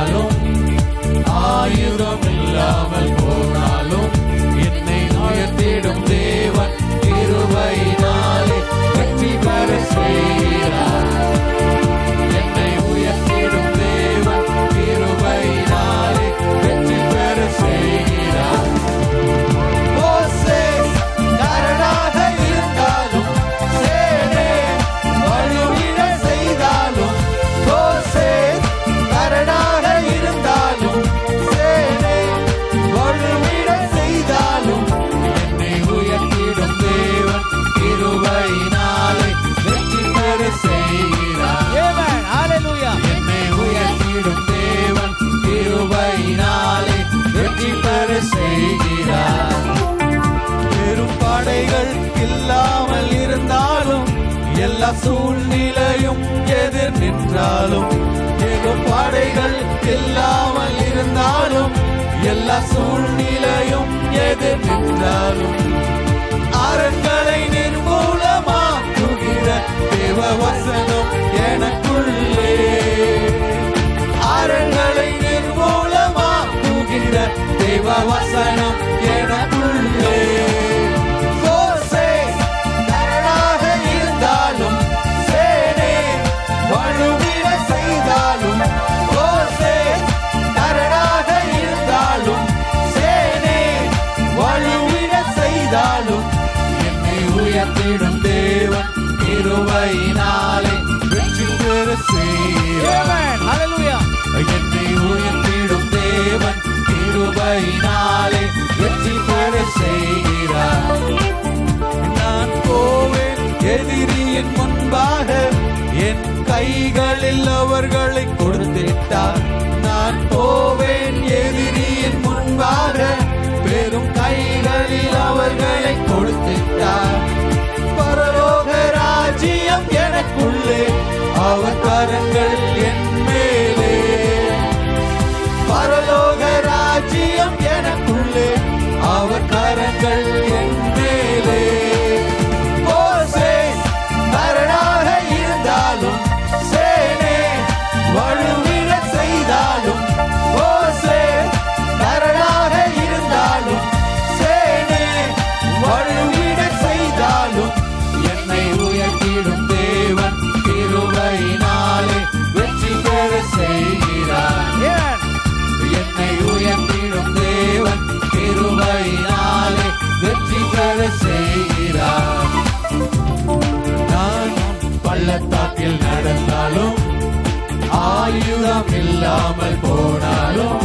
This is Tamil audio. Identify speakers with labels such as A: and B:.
A: இருந்தாலும் ஆயுதம் இல்லாமல் போனாலும் என்னை உயர்த்திடும் தேவன் கிருபையினாலே வெற்றி பெற செய்கிறார். என்னை உயர்த்திடும் தேவன் கிருபையினாலே வெற்றி பெற செய்கிறார். மோசே கரடாக இருந்தாலும் சேனை வலுவிட செய்தாலும், மோசே கரடாக இருந்தாலும் சேனை வலுவிட செய்தாலும் என்னை உயர்த்திடும் தேவன் கிருபையினாலே வெற்றி பெற செய்கிறார். என்னை உயர்த்திடும் தேவன் கிருபையினாலே வெற்றி பெற செய்கிறார். பெரும் படைகள் இல்லாமல் இருந்தாலும் எல்லா சூழ்நிலையும் எதிர் நின்றாலும், பெரும் படைகள் இல்லாமல் இருந்தாலும் எல்லா சூழ்நிலையும் எதிர் நின்றாலும் அரண்களை நிர்மூலமாக்குகிற தேவ வசனம் எனக்குள்ளே, அரண்களை நிர்மூலமாக்குகிற தேவ வசனம் எனக்குள்ளே. மோசே கரடாக இருந்தாலும் சேனை வலுவிட செய்தாலும், மோசே கரடாக இருந்தாலும் சேனை வலுவிட செய்தாலும் என்னை உயர்த்திடும் தேவன் கிருபையினாலே வெற்றி பெற செய்கிறார். என்னை உயர்த்திடும் தேவன் கிருபையினாலே வெற்றி பெற செய்கிறார். நான் போவேன் எதிரியின் முன்பாக, என் கைகளில் அவர்களை கொடுத்திட்டார். நான் போவேன் எதிரியின் முன்பாக, பெரும் கைகளில் அவர்களை கொடுத்திட்டார். பரலோக ராஜ்யம் எனக்குள்ளே, அவர் கரங்கள் என் மேலே. பரலோக ராஜ்யம் எனக்குள்ளே, அவர் கரங்கள் என் மேலே. மோசே கரடாக இருந்தாலும் சேனை வலுவிட செய்தாலும், மோசே கரடாக இருந்தாலும் சேனை வலுவிட செய்தாலும் என்னை உயர்த்திடும் தேவன் கிருபையினாலே வெற்றி பெற செய்கிறார். என்னை உயர்த்திடும் தேவன் கிருபையினாலே வெற்றி பெற செய்கிறார். நான் பள்ளத்தாக்கில் நடந்தாலும் ஆயுதம் இல்லாமல் போனாலும்